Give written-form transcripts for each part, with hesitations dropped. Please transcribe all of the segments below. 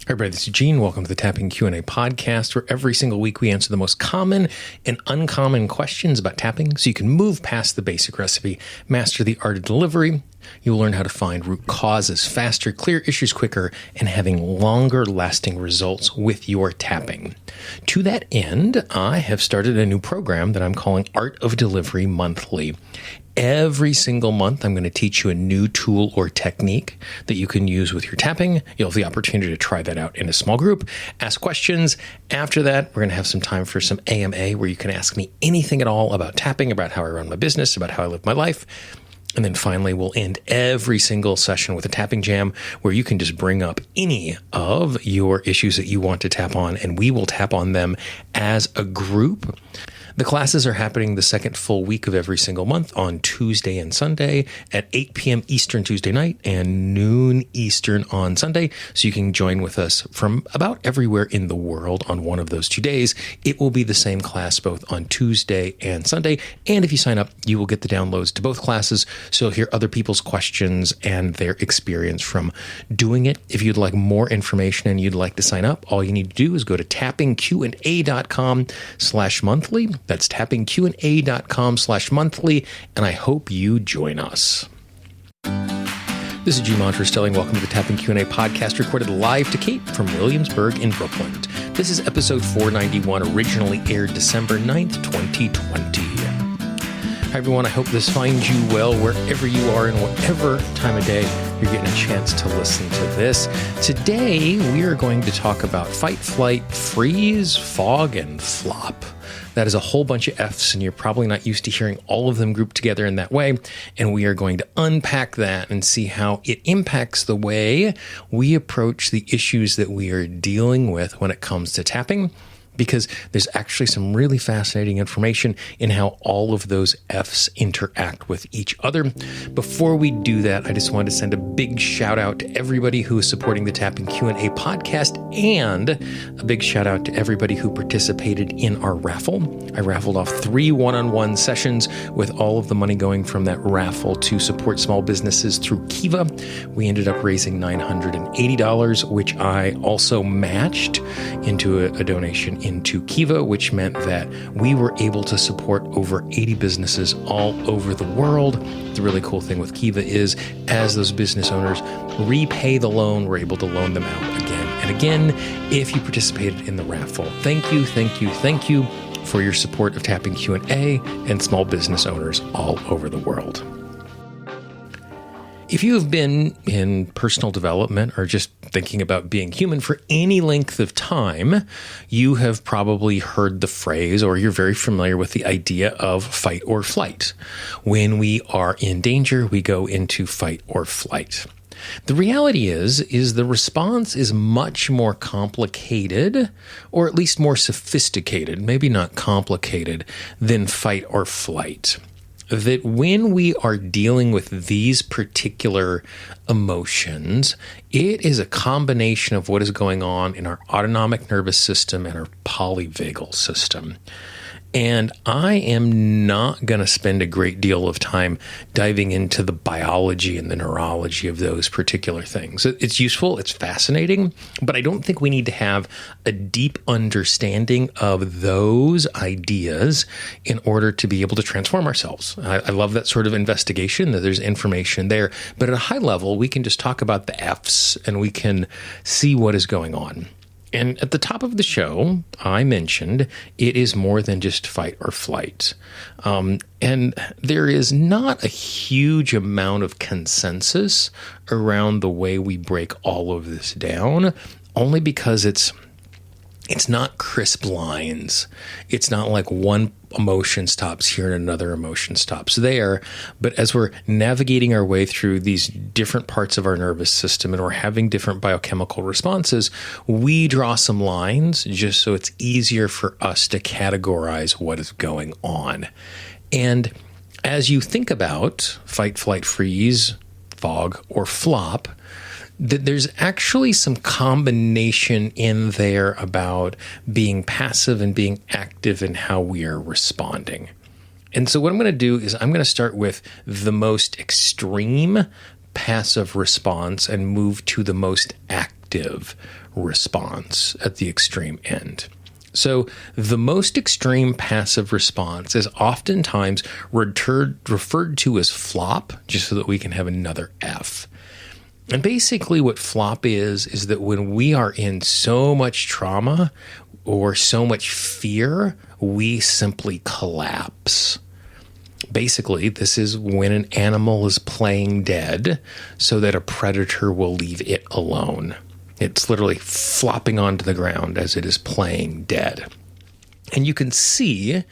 Hi, everybody, this is Gene. Welcome to the Tapping Q&A podcast, where every single week we answer the most common and uncommon questions about tapping so you can move past the basic recipe, master the art of delivery. You'll learn how to find root causes faster, clear issues quicker, and having longer lasting results with your tapping. To that end, I have started a new program that I'm calling Art of Delivery Monthly. Every single month, I'm going to teach you a new tool or technique that you can use with your tapping. You'll have the opportunity to try that out in a small group, ask questions. After that, we're going to have some time for some AMA where you can ask me anything at all about tapping, about how I run my business, about how I live my life. And then finally, we'll end every single session with a tapping jam where you can just bring up any of your issues that you want to tap on, and we will tap on them as a group. The classes are happening the second full week of every single month on Tuesday and Sunday at 8 p.m. Eastern Tuesday night and noon Eastern on Sunday. So you can join with us from about everywhere in the world on one of those 2 days. It will be the same class both on Tuesday and Sunday. And if you sign up, you will get the downloads to both classes. So you'll hear other people's questions and their experience from doing it. If you'd like more information and you'd like to sign up, all you need to do is go to tappingqa.com/monthly. That's tappingqa.com/monthly, and I hope you join us. This is G. Montrastelli. Welcome to the Tapping Q&A podcast, recorded live to Kate from Williamsburg in Brooklyn. This is episode 491, originally aired December 9th, 2020. Hi, everyone. I hope this finds you well wherever you are and whatever time of day you're getting a chance to listen to this. Today, we are going to talk about fight, flight, freeze, fog, and flop. That is a whole bunch of F's, and you're probably not used to hearing all of them grouped together in that way. And we are going to unpack that and see how it impacts the way we approach the issues that we are dealing with when it comes to tapping, because there's actually some really fascinating information in how all of those F's interact with each other. Before we do that, I just wanted to send a big shout out to everybody who is supporting the Tapping Q&A podcast, and a big shout out to everybody who participated in our raffle. I raffled off 3 one-on-one sessions with all of the money going from that raffle to support small businesses through Kiva. We ended up raising $980, which I also matched into a donation into Kiva, which meant that we were able to support over 80 businesses all over the world. The really cool thing with Kiva is, as those business owners repay the loan, we're able to loan them out again and again if you participated in the raffle. Thank you, thank you, thank you for your support of Tapping Q&A and small business owners all over the world. If you have been in personal development or just thinking about being human for any length of time, you have probably heard the phrase, or you're very familiar with the idea of fight or flight. When we are in danger, we go into fight or flight. The reality is the response is much more complicated, or at least more sophisticated, maybe not complicated, than fight or flight. That when we are dealing with these particular emotions, it is a combination of what is going on in our autonomic nervous system and our polyvagal system. And I am not going to spend a great deal of time diving into the biology and the neurology of those particular things. It's useful, it's fascinating, but I don't think we need to have a deep understanding of those ideas in order to be able to transform ourselves. I love that sort of investigation, that there's information there. But at a high level, we can just talk about the F's and we can see what is going on. And at the top of the show, I mentioned it is more than just fight or flight. And there is not a huge amount of consensus around the way we break all of this down, only because it's not crisp lines. It's not like one emotion stops here and another emotion stops there. But as we're navigating our way through these different parts of our nervous system and we're having different biochemical responses, we draw some lines just so it's easier for us to categorize what is going on. And as you think about fight, flight, freeze, fog, or flop, that there's actually some combination in there about being passive and being active in how we are responding. And so what I'm going to do is I'm going to start with the most extreme passive response and move to the most active response at the extreme end. So the most extreme passive response is oftentimes referred to as flop, just so that we can have another F. And basically what flop is that when we are in so much trauma or so much fear, we simply collapse. Basically, this is when an animal is playing dead so that a predator will leave it alone. It's literally flopping onto the ground as it is playing dead. And you can see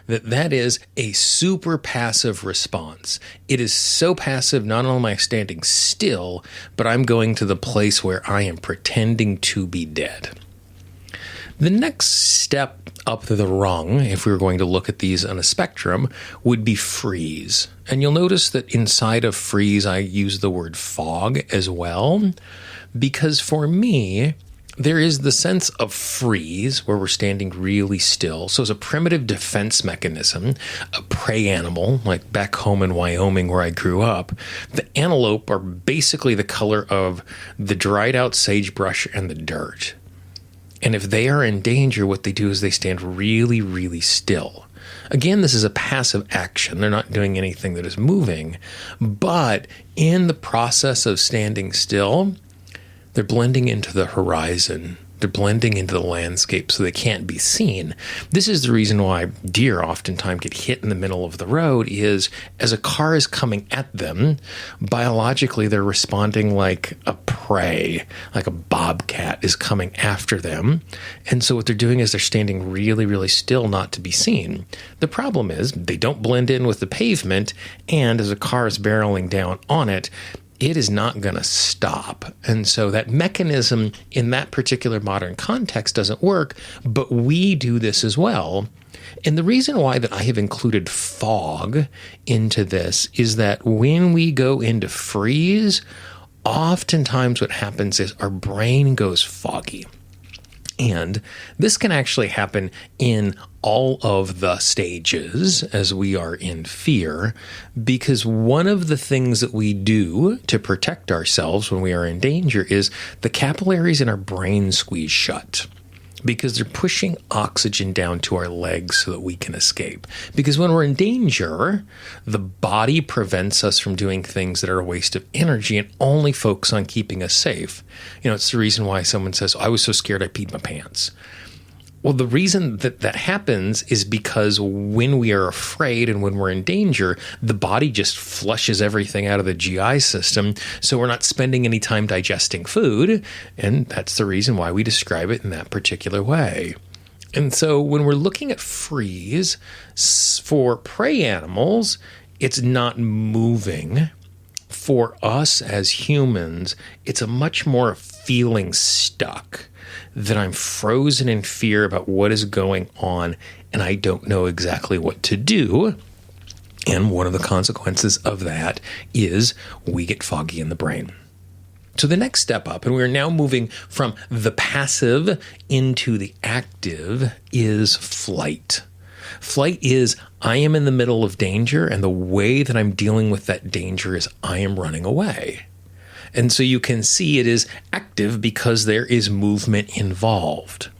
that that is a super passive response. It is so passive, not only am I standing still, but I'm going to the place where I am pretending to be dead. The next step up the rung, if we were going to look at these on a spectrum, would be freeze. And you'll notice that inside of freeze, I use the word fog as well, because for me, there is the sense of freeze where we're standing really still. So as a primitive defense mechanism, a prey animal, like back home in Wyoming where I grew up, the antelope are basically the color of the dried out sagebrush and the dirt. And if they are in danger, what they do is they stand really, really still. Again, this is a passive action. They're not doing anything that is moving. But in the process of standing still, they're blending into the horizon. They're blending into the landscape so they can't be seen. This is the reason why deer oftentimes get hit in the middle of the road is as a car is coming at them, biologically they're responding like a prey, like a bobcat is coming after them. And so what they're doing is they're standing really, really still not to be seen. The problem is they don't blend in with the pavement, and as a car is barreling down on it, it is not going to stop. And so that mechanism in that particular modern context doesn't work, but we do this as well. And the reason why that I have included fog into this is that when we go into freeze, oftentimes what happens is our brain goes foggy. And this can actually happen in all of the stages as we are in fear, because one of the things that we do to protect ourselves when we are in danger is the capillaries in our brain squeeze shut, because they're pushing oxygen down to our legs so that we can escape. Because when we're in danger, the body prevents us from doing things that are a waste of energy and only focus on keeping us safe. You know, it's the reason why someone says, I was so scared I peed my pants. Well, the reason that that happens is because when we are afraid and when we're in danger, the body just flushes everything out of the GI system, so we're not spending any time digesting food, and that's the reason why we describe it in that particular way. And so when we're looking at freeze, for prey animals, it's not moving. For us as humans, it's a much more feeling stuck, that I'm frozen in fear about what is going on and I don't know exactly what to do. And one of the consequences of that is we get foggy in the brain. So the next step up, and we're now moving from the passive into the active, is flight. Flight is I am in the middle of danger, and the way that I'm dealing with that danger is I am running away. And so you can see it is active because there is movement involved.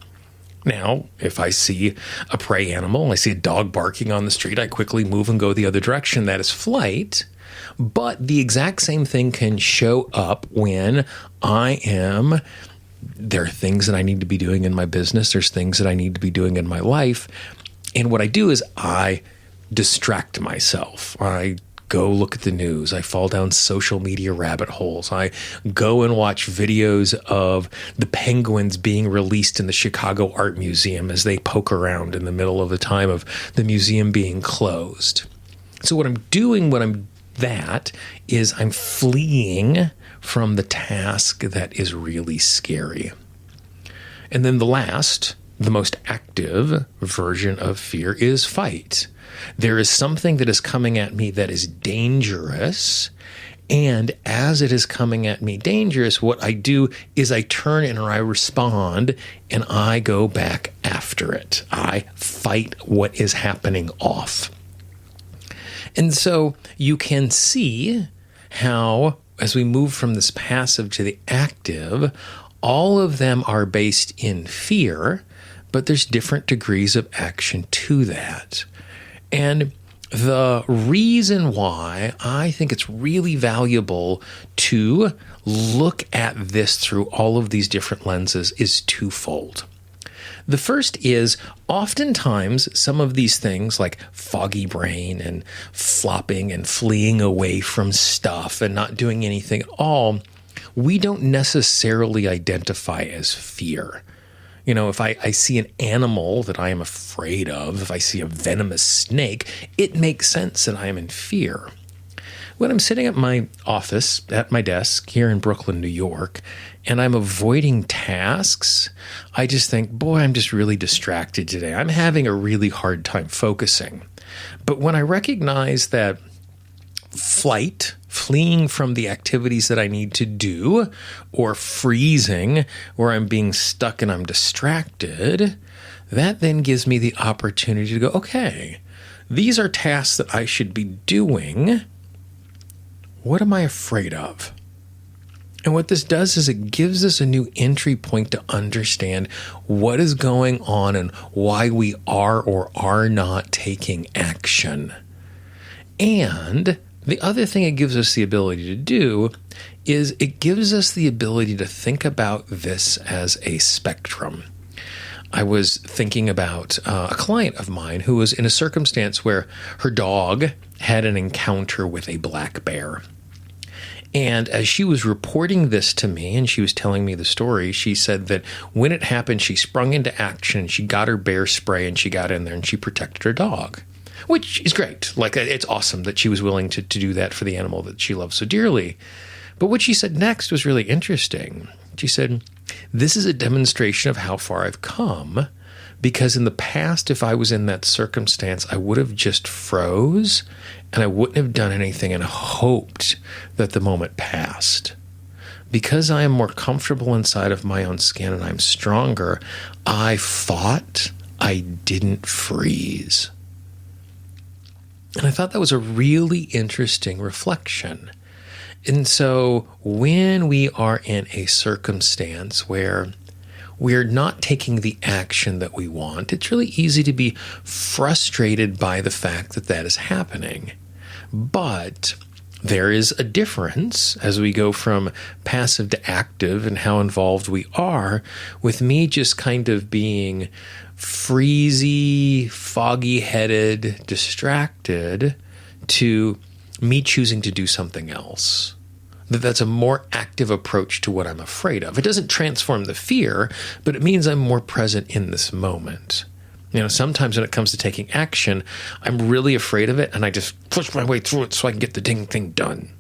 Now, if I see a prey animal, I see a dog barking on the street, I quickly move and go the other direction. That is flight. But the exact same thing can show up when there are things that I need to be doing in my business. There's things that I need to be doing in my life. And what I do is I distract myself. I go look at the news. I fall down social media rabbit holes. I go and watch videos of the penguins being released in the Chicago Art Museum as they poke around in the middle of the time of the museum being closed. So what I'm doing is I'm fleeing from the task that is really scary. And then the most active version of fear is fight. There is something that is coming at me that is dangerous, and as it is coming at me dangerous, what I do is I turn and I respond, and I go back after it. I fight what is happening off. And so you can see how, as we move from this passive to the active, all of them are based in fear, but there's different degrees of action to that. And the reason why I think it's really valuable to look at this through all of these different lenses is twofold. The first is oftentimes some of these things like foggy brain and flopping and fleeing away from stuff and not doing anything at all, we don't necessarily identify as fear. You know, if I see an animal that I am afraid of, if I see a venomous snake, it makes sense that I am in fear. When I'm sitting at my office, at my desk here in Brooklyn, New York, and I'm avoiding tasks, I just think, boy, I'm just really distracted today. I'm having a really hard time focusing. But when I recognize that flight, fleeing from the activities that I need to do, or freezing where I'm being stuck and I'm distracted, that then gives me the opportunity to go, okay, these are tasks that I should be doing. What am I afraid of? And what this does is it gives us a new entry point to understand what is going on and why we are or are not taking action. And the other thing it gives us the ability to do is it gives us the ability to think about this as a spectrum. I was thinking about a client of mine who was in a circumstance where her dog had an encounter with a black bear. And as she was reporting this to me and she was telling me the story, she said that when it happened, she sprung into action and she got her bear spray and she got in there and she protected her dog, which is great. Like, it's awesome that she was willing to do that for the animal that she loves so dearly. But what she said next was really interesting. She said, this is a demonstration of how far I've come, because in the past, if I was in that circumstance, I would have just froze and I wouldn't have done anything and hoped that the moment passed. Because I am more comfortable inside of my own skin and I'm stronger, I fought, I didn't freeze. And I thought that was a really interesting reflection. And so when we are in a circumstance where we're not taking the action that we want, it's really easy to be frustrated by the fact that that is happening. But there is a difference as we go from passive to active and how involved we are, with me just kind of being freezy, foggy-headed, distracted, to me choosing to do something else. That's a more active approach to what I'm afraid of. It doesn't transform the fear, but it means I'm more present in this moment. You know, sometimes when it comes to taking action, I'm really afraid of it and I just push my way through it so I can get the dang thing done.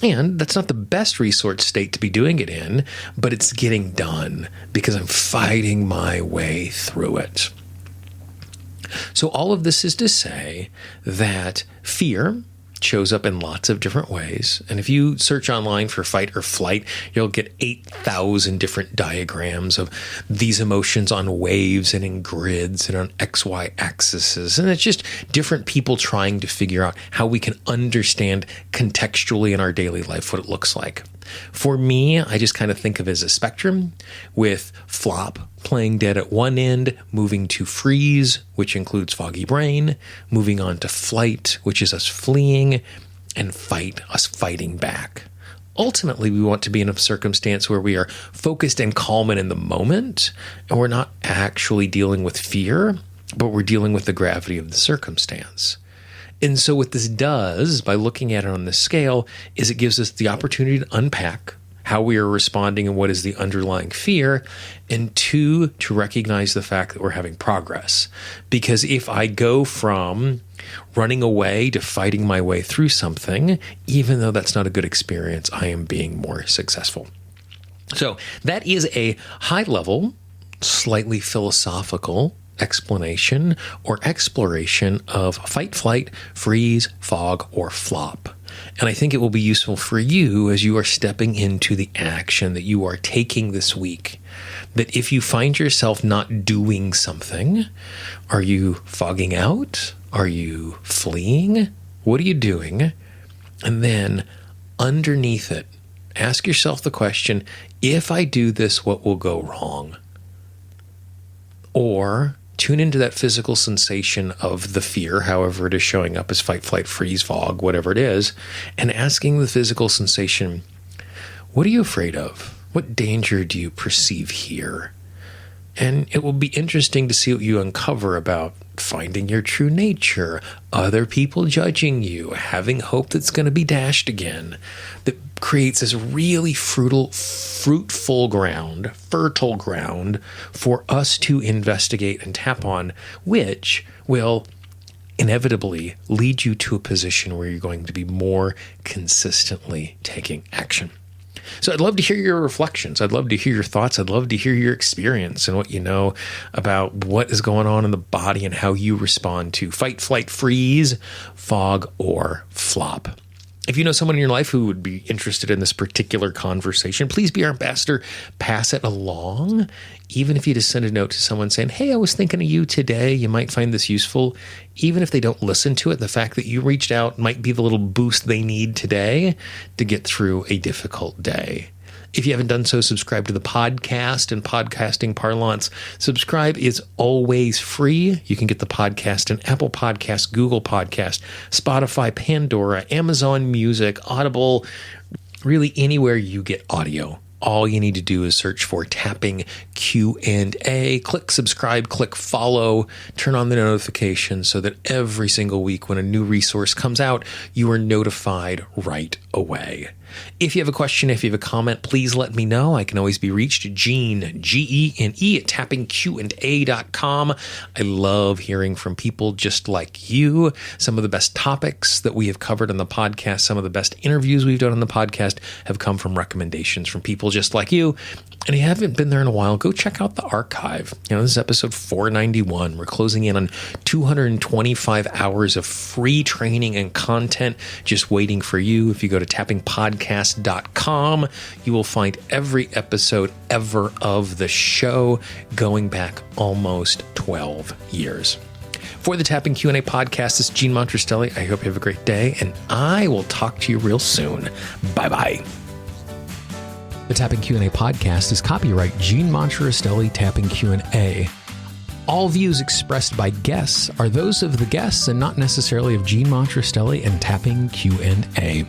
And that's not the best resource state to be doing it in, but it's getting done because I'm fighting my way through it. So all of this is to say that fear shows up in lots of different ways. And if you search online for fight or flight, you'll get 8,000 different diagrams of these emotions on waves and in grids and on XY axes. And it's just different people trying to figure out how we can understand contextually in our daily life what it looks like. For me, I just kind of think of it as a spectrum, with flop playing dead at one end, moving to freeze, which includes foggy brain, moving on to flight, which is us fleeing, and fight, us fighting back. Ultimately, we want to be in a circumstance where we are focused and calm and in the moment, and we're not actually dealing with fear, but we're dealing with the gravity of the circumstance. And so what this does, by looking at it on this scale, is it gives us the opportunity to unpack how we are responding and what is the underlying fear, and two, to recognize the fact that we're having progress. Because if I go from running away to fighting my way through something, even though that's not a good experience, I am being more successful. So that is a high-level, slightly philosophical explanation or exploration of fight, flight, freeze, fog, or flop. And I think it will be useful for you as you are stepping into the action that you are taking this week. That if you find yourself not doing something, are you fogging out? Are you fleeing? What are you doing? And then underneath it, Ask yourself the question, if I do this, what will go wrong? Or tune into that physical sensation of the fear, however it is showing up as fight, flight, freeze, fog, whatever it is, and asking the physical sensation, what are you afraid of? What danger do you perceive here? And it will be interesting to see what you uncover about finding your true nature, other people judging you, having hope that's going to be dashed again, that creates this really fertile ground for us to investigate and tap on, which will inevitably lead you to a position where you're going to be more consistently taking action. So I'd love to hear your reflections. I'd love to hear your thoughts. I'd love to hear your experience and what you know about what is going on in the body and how you respond to fight, flight, freeze, fog, or flop. If you know someone in your life who would be interested in this particular conversation, please be our ambassador. Pass it along. Even if you just send a note to someone saying, hey, I was thinking of you today. You might find this useful. Even if they don't listen to it, the fact that you reached out might be the little boost they need today to get through a difficult day. If you haven't done so, subscribe to the podcast in podcasting parlance. Subscribe is always free. You can get the podcast in Apple Podcasts, Google Podcasts, Spotify, Pandora, Amazon Music, Audible, really anywhere you get audio. All you need to do is search for Tapping Q&A. Click subscribe, click follow, turn on the notifications so that every single week when a new resource comes out, you are notified right away. If you have a question, if you have a comment, please let me know. I can always be reached at Gene, Gene, at tappingqa.com. I love hearing from people just like you. Some of the best topics that we have covered on the podcast, some of the best interviews we've done on the podcast have come from recommendations from people just like you. And if you haven't been there in a while, go check out the archive. This is episode 491. We're closing in on 225 hours of free training and content just waiting for you. If you go to tappingpodcast.com, you will find every episode ever of the show going back almost 12 years. For the Tapping Q&A podcast, this is Gene Montrestelli. I hope you have a great day, and I will talk to you real soon. Bye-bye. The Tapping Q&A podcast is copyright Gene Montrestelli Tapping Q&A. All views expressed by guests are those of the guests and not necessarily of Gene Montrestelli and Tapping Q&A.